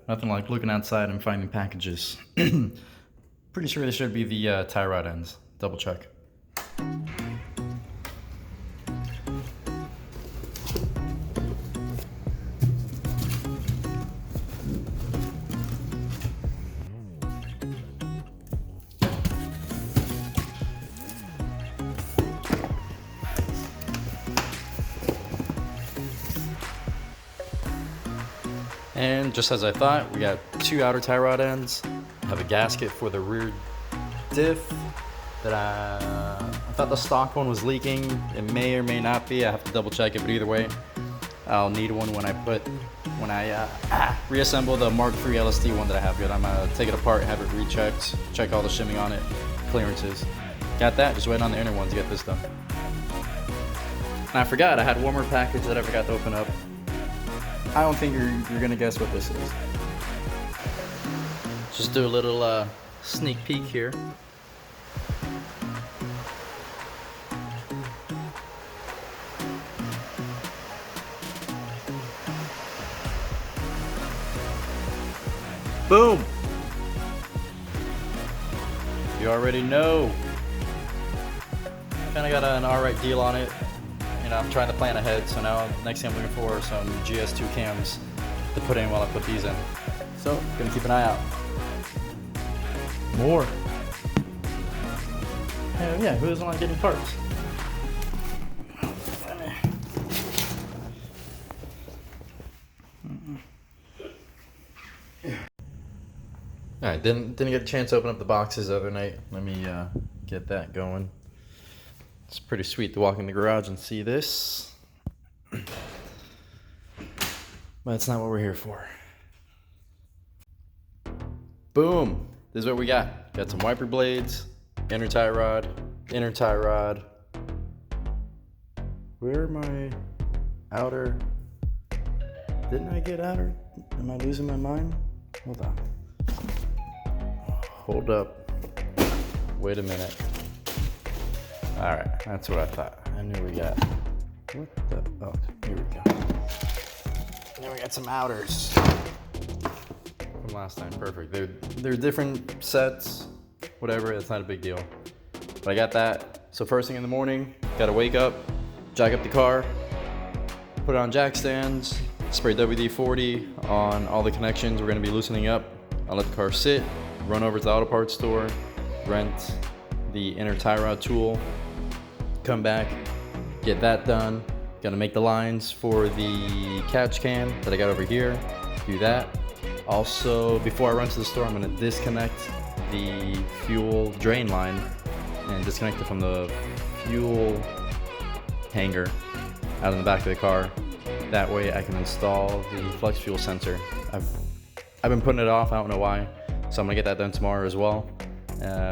Nothing like looking outside and finding packages. Pretty sure this should be the tie rod ends. Double check. And just as I thought, we got 2 outer tie rod ends. I have a gasket for the rear diff that I thought the stock one was leaking. It may or may not be. I have to double check it, but either way, I'll need one when I reassemble the Mark III LSD one that I have good. I'm gonna take it apart, have it rechecked, check all the shimming on it, clearances. Got that, just waiting on the inner one to get this done. And I forgot, I had one more package that I forgot to open up. I don't think you're gonna guess what this is. Just do a little sneak peek here. Boom! You already know. Kinda got an alright deal on it. You know, I'm trying to plan ahead, so now next thing I'm looking for are some GS2 cams to put in while I put these in. So, gonna keep an eye out. More. Hell yeah, who doesn't like getting parts? Alright, didn't get a chance to open up the boxes the other night. Let me get that going. It's pretty sweet to walk in the garage and see this. But that's not what we're here for. Boom! This is what we got. Got some wiper blades, inner tie rod. Where are my outer? Didn't I get outer? Am I losing my mind? Hold on. Hold up. Wait a minute. Alright, that's what I thought. I knew we got. What the? Oh, here we go. Now we got some outers from last time. Perfect. They're different sets, whatever. It's not a big deal. But I got that. So first thing in the morning, gotta wake up, jack up the car, put it on jack stands, spray WD-40 on all the connections we're gonna be loosening up. I'll let the car sit, run over to the auto parts store, rent the inner tie rod tool, come back, get that done. Gonna make the lines for the catch can that I got over here, do that. Also, before I run to the store, I'm gonna disconnect the fuel drain line and disconnect it from the fuel hanger out in the back of the car. That way I can install the flex fuel sensor. I've been putting it off, I don't know why. So I'm gonna get that done tomorrow as well.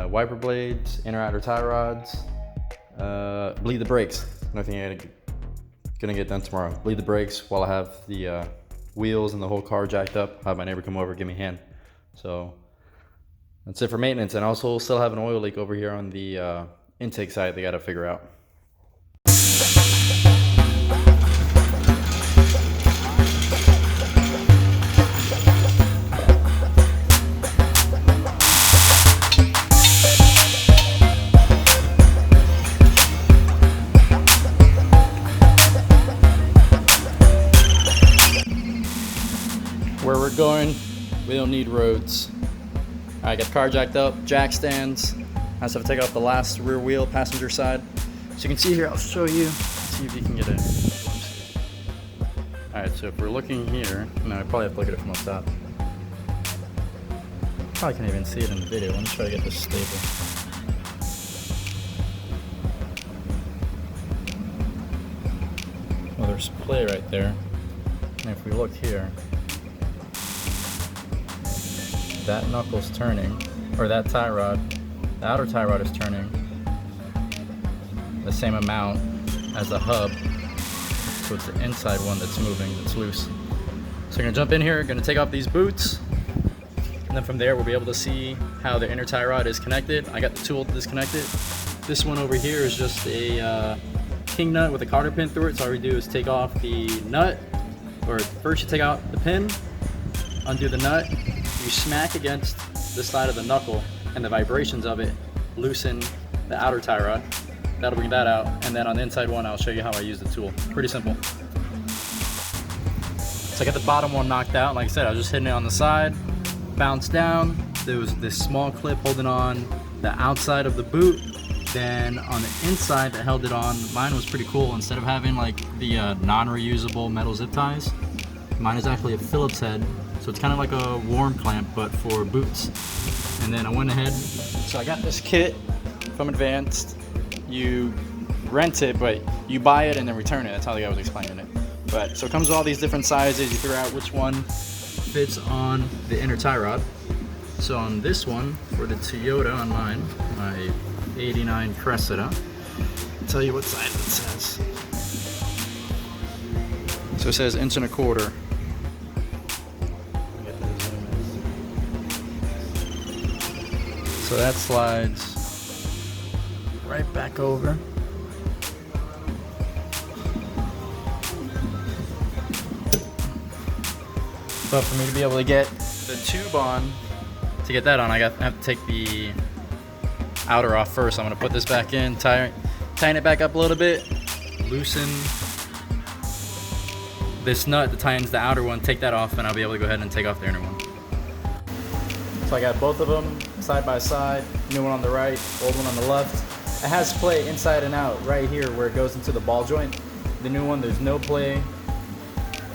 Wiper blades, inner outer tie rods, bleed the brakes. Nothing I'm gonna get done tomorrow. Bleed the brakes while I have the wheels and the whole car jacked up. Have my neighbor come over, give me a hand. So that's it for maintenance. And also still have an oil leak over here on the intake side they gotta figure out. Where we're going, we don't need roads. I got the car jacked up, jack stands. I just have to take off the last rear wheel, passenger side. So you can see here, I'll show you. See if you can get it. All right, so if we're looking here, no, I probably have to look at it from up top. Probably can't even see it in the video. Let me try to get this stable. Well, there's play right there. And if we look here, that knuckle's turning, or that tie rod, the outer tie rod is turning the same amount as the hub, so it's the inside one that's moving, that's loose. So we're gonna jump in here, gonna take off these boots, and then from there we'll be able to see how the inner tie rod is connected. I got the tool to disconnect it. This one over here is just a king nut with a cotter pin through it, so all we do is take off the nut, or first you take out the pin, undo the nut, you smack against the side of the knuckle, and the vibrations of it loosen the outer tie rod. That'll bring that out, and then on the inside one, I'll show you how I use the tool. Pretty simple. So I got the bottom one knocked out. Like I said, I was just hitting it on the side, bounced down. There was this small clip holding on the outside of the boot. Then on the inside that held it on, mine was pretty cool. Instead of having like the non-reusable metal zip ties, mine is actually a Phillips head. So it's kind of like a worm clamp, but for boots. And then I went ahead, so I got this kit from Advanced. You rent it, but you buy it and then return it. That's how the guy was explaining it. But so it comes with all these different sizes. You figure out which one fits on the inner tie rod. So on this one, for the Toyota on mine, my 89 Cressida, I'll tell you what size it says. So it says 1.25 inches. So that slides right back over. But for me to be able to get the tube on, to get that on, I have to take the outer off first. I'm gonna put this back in, tighten it back up a little bit, loosen this nut that tightens the outer one, take that off, and I'll be able to go ahead and take off the inner one. So I got both of them side by side, new one on the right, old one on the left. It has play inside and out right here where it goes into the ball joint. The new one, there's no play,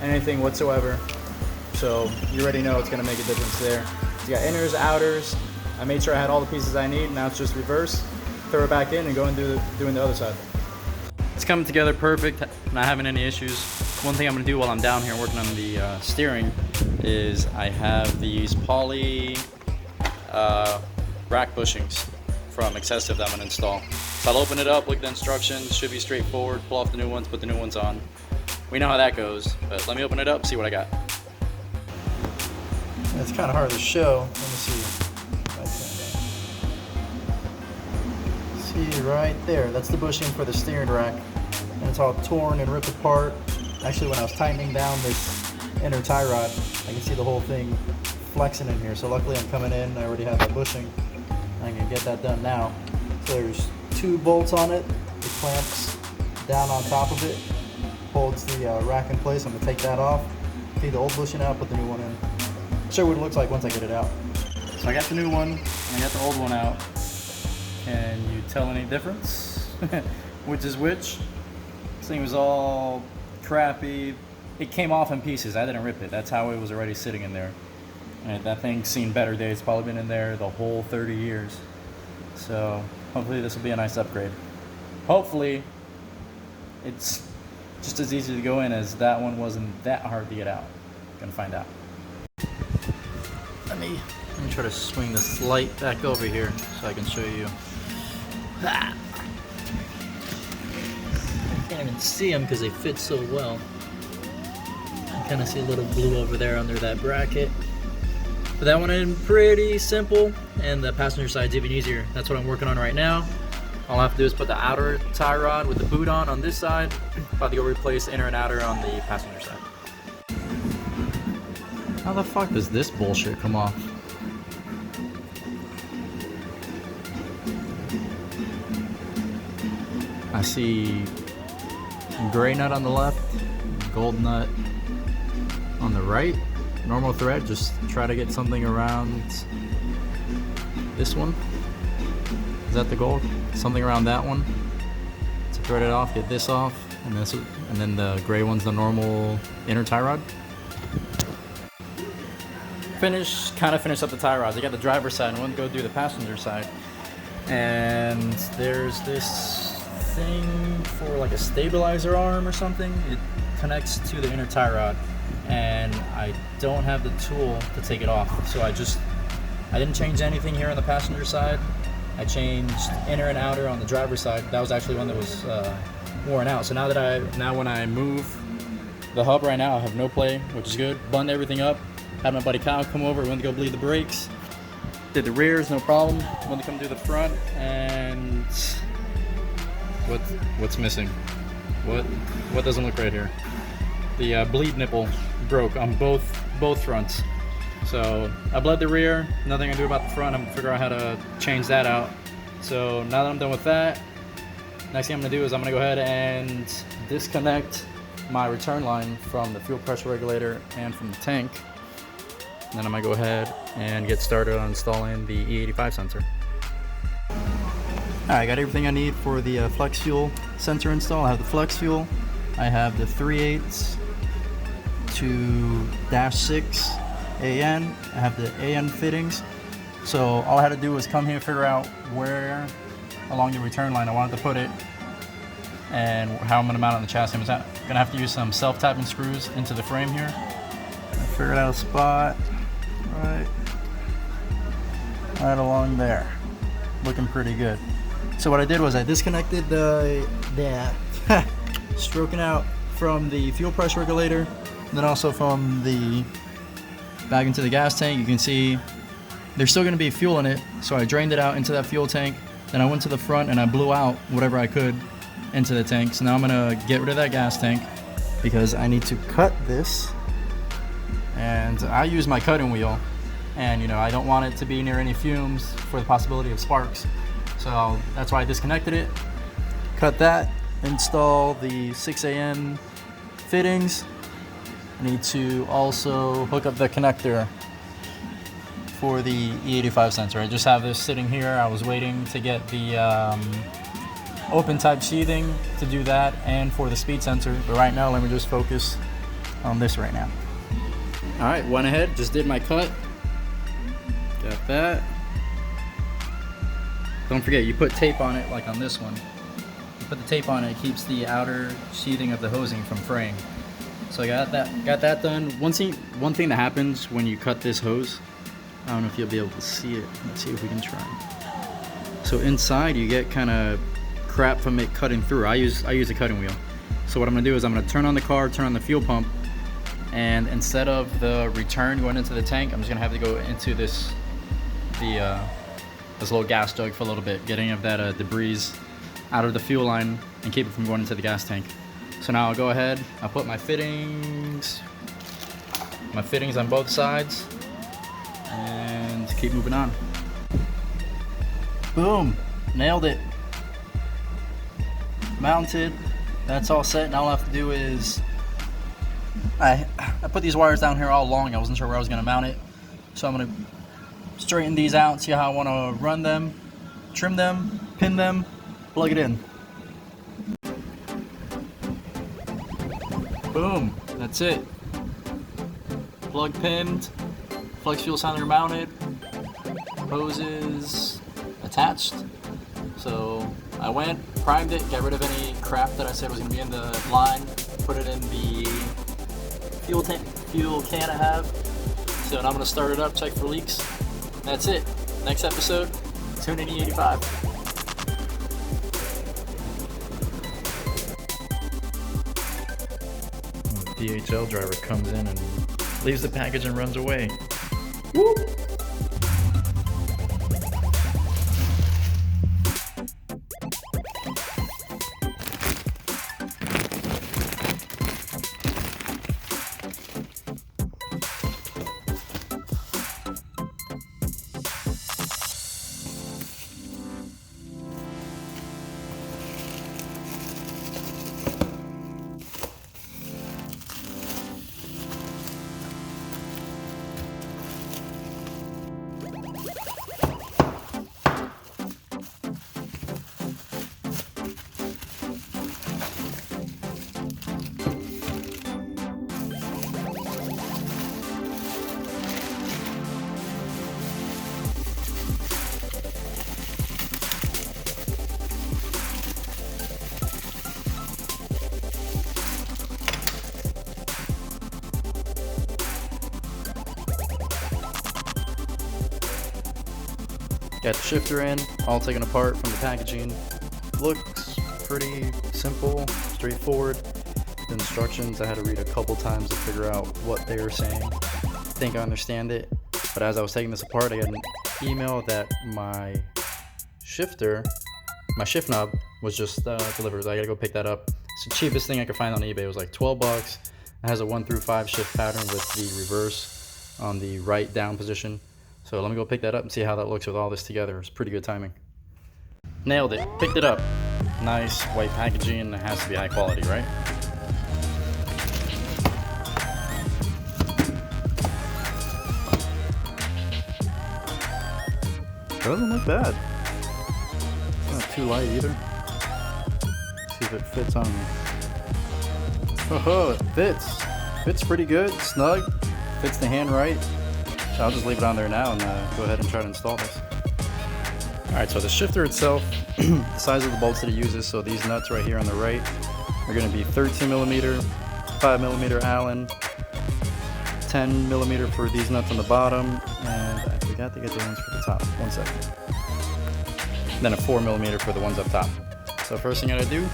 anything whatsoever. So you already know it's gonna make a difference there. You got inners, outers. I made sure I had all the pieces I need. Now it's just reverse, throw it back in and go and doing the other side. It's coming together perfect, not having any issues. One thing I'm gonna do while I'm down here working on the steering is I have these poly rack bushings from Excessive that I'm gonna install. So I'll open it up, look at the instructions, should be straightforward, pull off the new ones, put the new ones on. We know how that goes, but let me open it up, see what I got. It's kind of hard to show. Let me see. See right there, that's the bushing for the steering rack. And it's all torn and ripped apart. Actually, when I was tightening down this inner tie rod, I can see the whole thing flexing in here. So luckily I'm coming in, I already have that bushing. I can get that done now. So there's 2 bolts on it. It clamps down on top of it, holds the rack in place. I'm gonna take that off, take the old bushing out, put the new one in. Show you what it looks like once I get it out. So I got the new one, and I got the old one out. Can you tell any difference? Which is which? This thing was all crappy. It came off in pieces. I didn't rip it. That's how it was already sitting in there. And that thing's seen better days. It's probably been in there the whole 30 years. So hopefully this will be a nice upgrade. Hopefully it's just as easy to go in as that one wasn't that hard to get out. Gonna find out. Let me try to swing this light back over here so I can show you. I can't even see them because they fit so well. I kind of see a little blue over there under that bracket. But that one in pretty simple, and the passenger side's even easier. That's what I'm working on right now. All I have to do is put the outer tie rod with the boot on this side. About to go replace inner and outer on the passenger side. How the fuck does this bullshit come off? I see gray nut on the left, gold nut on the right. Normal thread, just try to get something around this one. Is that the gold? Something around that one. To thread it off, get this off, and then the gray one's the normal inner tie rod. Kind of finished up the tie rods. I got the driver's side and want to go do the passenger side. And there's this thing for like a stabilizer arm or something. It connects to the inner tie rod, and I don't have the tool to take it off. So I didn't change anything here on the passenger side. I changed inner and outer on the driver's side. That was actually one that was worn out. So now when I move the hub right now, I have no play, which is good. Buttoned everything up. Had my buddy Kyle come over, went to go bleed the brakes. Did the rears, no problem. Went to come do the front, and what's missing? What doesn't look right here? The bleed nipple broke on both fronts. So I bled the rear, nothing I can do about the front. I'm gonna figure out how to change that out. So now that I'm done with that, next thing I'm gonna do is I'm gonna go ahead and disconnect my return line from the fuel pressure regulator and from the tank. And then I'm gonna go ahead and get started on installing the E85 sensor. Alright, I got everything I need for the flex fuel sensor install. I have the flex fuel, I have the 3/8 to -6 AN, I have the AN fittings. So all I had to do was come here and figure out where along the return line I wanted to put it and how I'm going to mount it on the chassis. I'm going to have to use some self-tapping screws into the frame here. I figured out a spot right along there. Looking pretty good. So what I did was I disconnected the stroking out from the fuel pressure regulator, and then also from the back into the gas tank. You can see there's still going to be fuel in it, so I drained it out into that fuel tank. Then I went to the front and I blew out whatever I could into the tank. So now I'm going to get rid of that gas tank because I need to cut this, and I use my cutting wheel, and you know, I don't want it to be near any fumes for the possibility of sparks. So that's why I disconnected it, cut that, install the 6AN fittings. I need to also hook up the connector for the E85 sensor. I just have this sitting here. I was waiting to get the open type sheathing to do that and for the speed sensor. But right now, let me just focus on this right now. All right, went ahead, just did my cut. Got that. Don't forget, you put tape on it like on this one. You put the tape on it, it keeps the outer sheathing of the hosing from fraying. So I got that done. One thing that happens when you cut this hose, I don't know if you'll be able to see it. Let's see if we can try. So inside you get kind of crap from it cutting through. I use a cutting wheel. So what I'm gonna do is I'm gonna turn on the car, turn on the fuel pump, and instead of the return going into the tank, I'm just gonna have to go into this little gas jug for a little bit, getting of that debris out of the fuel line and keep it from going into the gas tank. So now I'll go ahead, I'll put my fittings on both sides and keep moving on. Boom, nailed it. Mounted, that's all set. Now all I have to do is I put these wires down here all along. I wasn't sure where I was gonna mount it. So I'm gonna straighten these out, see how I wanna run them, trim them, pin them, plug it in. Boom, that's it. Plug pinned, flex fuel cylinder mounted, hoses attached. So I went, primed it, got rid of any crap that I said was gonna be in the line, put it in the fuel can I have. So now I'm gonna start it up, check for leaks. That's it. Next episode, tune in E85. DHL driver comes in and leaves the package and runs away. Whoop. Got the shifter in, all taken apart from the packaging. Looks pretty simple, straightforward. The instructions I had to read a couple times to figure out what they were saying. I think I understand it, but as I was taking this apart, I got an email that my shift knob was just delivered. I gotta go pick that up. It's the cheapest thing I could find on eBay. It was like $12. It has a 1 through 5 shift pattern with the reverse on the right down position. So let me go pick that up and see how that looks with all this together. It's pretty good timing. Nailed it. Picked it up. Nice white packaging. It has to be high quality, right? Doesn't look bad. It's not too light either. See if it fits on me. Oh, it fits. Fits pretty good. Snug. Fits the hand right. So I'll just leave it on there now and go ahead and try to install this. Alright, so the shifter itself, the size of the bolts that it uses, so these nuts right here on the right are going to be 13mm, 5mm Allen, 10mm for these nuts on the bottom, and I forgot to get the ones for the top. 1 second. Then a 4mm for the ones up top. So first thing I gotta do,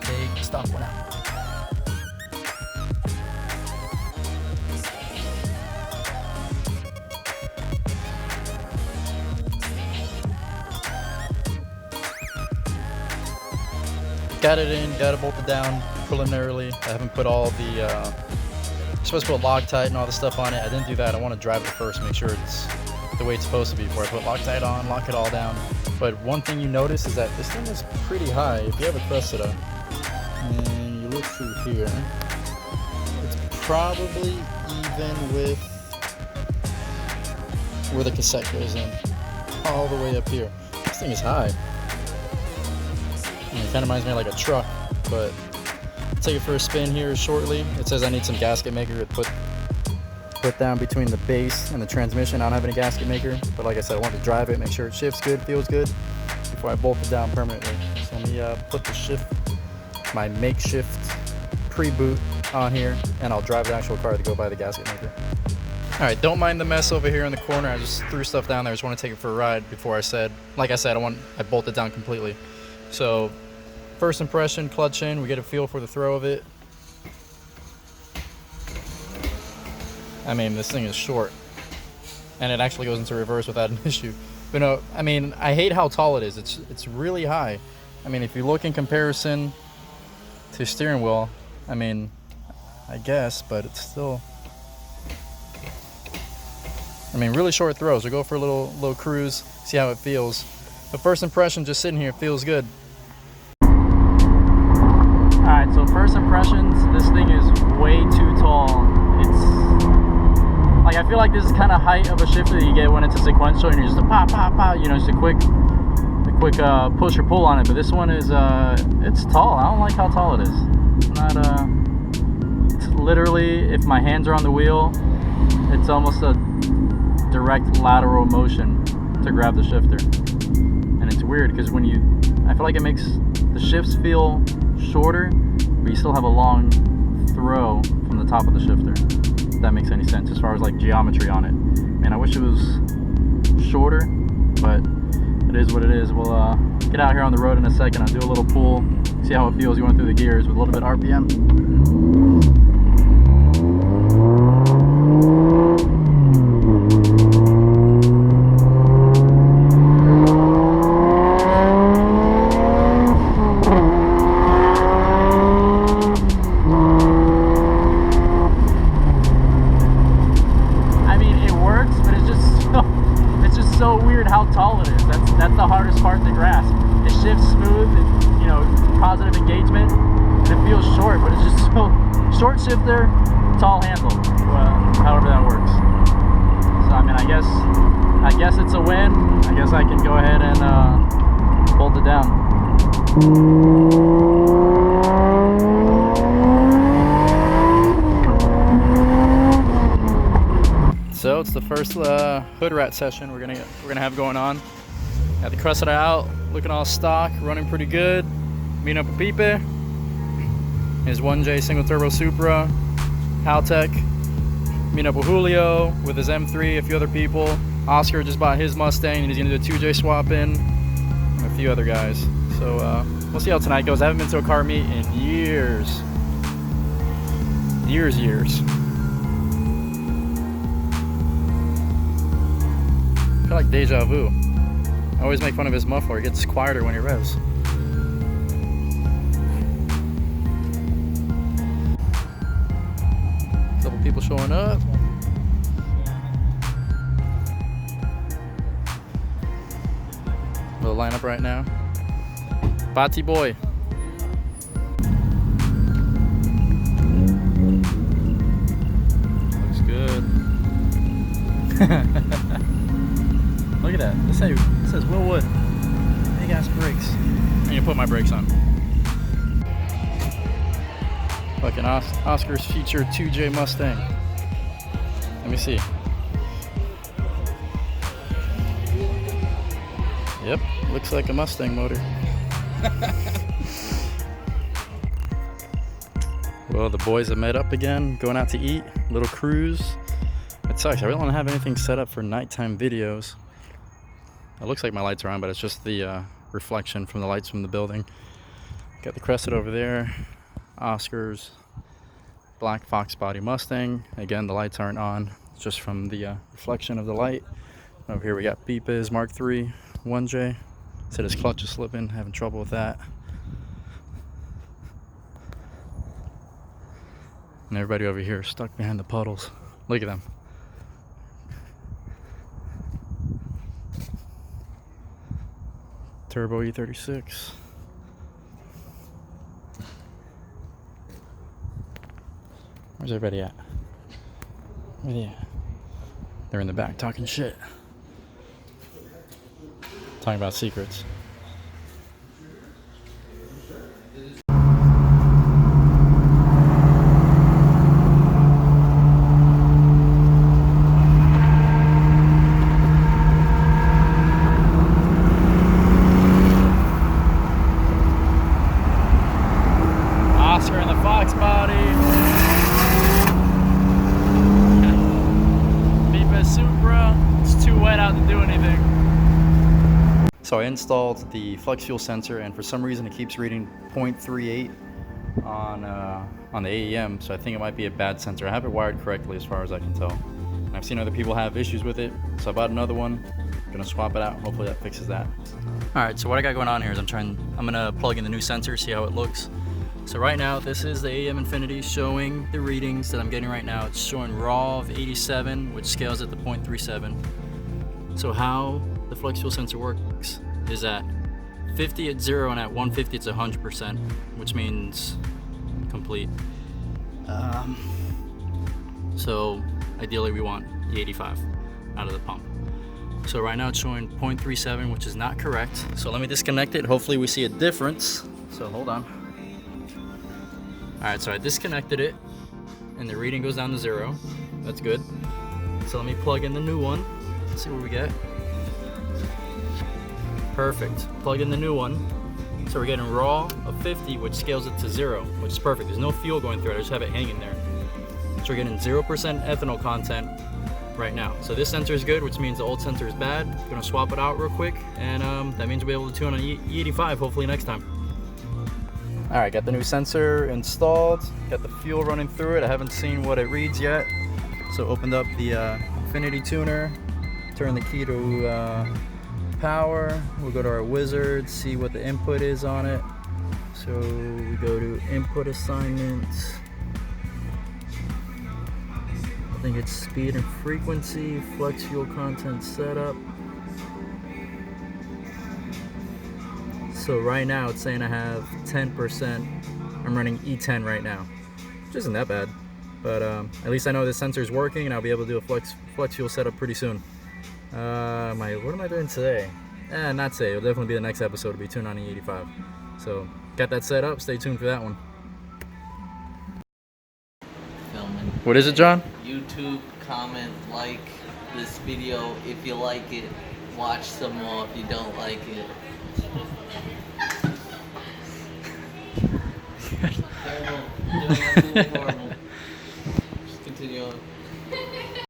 take the stock one out. Got it in, got it bolted down preliminarily. I haven't put all the, I'm supposed to put Loctite and all the stuff on it. I didn't do that. I want to drive it first, make sure it's the way it's supposed to be before I put Loctite on, lock it all down. But one thing you notice is that this thing is pretty high. If you have it crested up and you look through here, it's probably even with where the cassette goes in, all the way up here. This thing is high. It kind of reminds me of like a truck, but I'll take it for a spin here shortly. It says I need some gasket maker to put down between the base and the transmission. I don't have any gasket maker, but like I said, I want to drive it, make sure it shifts good, feels good, before I bolt it down permanently. So let me put my makeshift pre-boot on here, and I'll drive the actual car to go buy the gasket maker. Alright, don't mind the mess over here in the corner. I just threw stuff down there. I just want to take it for a ride before like I said, I bolt it down completely. So, first impression, clutch in, we get a feel for the throw of it. I mean, this thing is short, and it actually goes into reverse without an issue. But no, I mean, I hate how tall it is. It's really high. I mean, if you look in comparison to steering wheel, I mean, I guess, but it's still, I mean, really short throws. We'll go for a little cruise, see how it feels. But first impression, just sitting here, feels good. Alright, so first impressions, this thing is way too tall. It's like, I feel like this is kind of height of a shifter that you get when it's a sequential and you're just a pop, pop, pop, you know, just a quick push or pull on it. But this one is, it's tall. I don't like how tall it is. It's literally, if my hands are on the wheel, it's almost a direct lateral motion to grab the shifter. And it's weird because I feel like it makes the shifts feel shorter, but you still have a long throw from the top of the shifter. If that makes any sense as far as like geometry on it. Man, I wish it was shorter, but it is what it is. We'll get out here on the road in a second. I'll do a little pull, see how it feels going through the gears with a little bit of RPM. So weird how tall it is. That's the hardest part to grasp. It shifts smooth, you know, positive engagement, and it feels short, but it's just so short shifter, tall handle, however that works. So I mean, I guess it's a win. I guess I can go ahead and bolt it down. So it's the first hood rat session we're gonna have going on. Got the Cressida out, looking all stock, running pretty good. Meeting up with Pipe, his 1J single turbo Supra, Haltech. Meeting up with Julio with his M3, a few other people. Oscar just bought his Mustang and he's gonna do a 2J swap in, and a few other guys. So we'll see how tonight goes. I haven't been to a car meet in years. Years. I feel like deja vu. I always make fun of his muffler. It gets quieter when he revs. A couple people showing up. right now. Bati boy. Looks good. Look at that. This says Will Wood. Big ass brakes. I'm gonna put my brakes on. Fucking Oscar's feature 2J Mustang. Let me see. Yep, looks like a Mustang motor. Well, the boys have met up again, going out to eat, little cruise. It sucks, I really don't have anything set up for nighttime videos. It looks like my lights are on, but it's just the reflection from the lights from the building. Got the Crested over there, Oscar's black Fox body Mustang. Again, the lights aren't on, it's just from the reflection of the light. Over here we got Beepa's Mark III 1J. Said his clutch is slipping, having trouble with that. And everybody over here is stuck behind the puddles. Look at them. Turbo E36. Where's everybody at? Where they at? They're in the back talking shit. Talking about secrets. Oscar in the Fox body. Beepa Supra. It's too wet out to do anything. So I installed the flex fuel sensor, and for some reason it keeps reading 0.38 on the AEM, so I think it might be a bad sensor. I have it wired correctly as far as I can tell. And I've seen other people have issues with it, so I bought another one. I'm gonna swap it out. Hopefully that fixes that. All right, so what I got going on here is I'm gonna plug in the new sensor, see how it looks. So right now, this is the AEM Infinity showing the readings that I'm getting right now. It's showing raw of 87, which scales at the 0.37. So how the flex fuel sensor works is at 50 at 0 and at 150 it's 100%, which means complete. So ideally we want the 85 out of the pump. So right now it's showing 0.37, which is not correct. So let me disconnect it. Hopefully we see a difference. So hold on. All right, so I disconnected it and the reading goes down to 0. That's good. So let me plug in the new one. Let's see what we get. Perfect. Plug in the new one. So we're getting raw of 50, which scales it to 0, which is perfect. There's no fuel going through it. I just have it hanging there. So we're getting 0% ethanol content right now. So this sensor is good, which means the old sensor is bad. I'm gonna swap it out real quick, and that means we'll be able to tune on E85 hopefully next time. All right, got the new sensor installed. Got the fuel running through it. I haven't seen what it reads yet. So opened up the Infinity tuner, turn the key to power. We'll go to our wizard, see what the input is on it. So we go to input assignments. I think it's speed and frequency, flex fuel content setup. So right now it's saying I have 10%. I'm running E10 right now, which isn't that bad. But at least I know this sensor is working, and I'll be able to do a flex fuel setup pretty soon. What am I doing today? Not today. It'll definitely be the next episode to be tuned on E85. So got that set up. Stay tuned for that one. Filming. What is it, John? YouTube, comment, like this video if you like it. Watch some more if you don't like it. Terrible. Doing it too normal.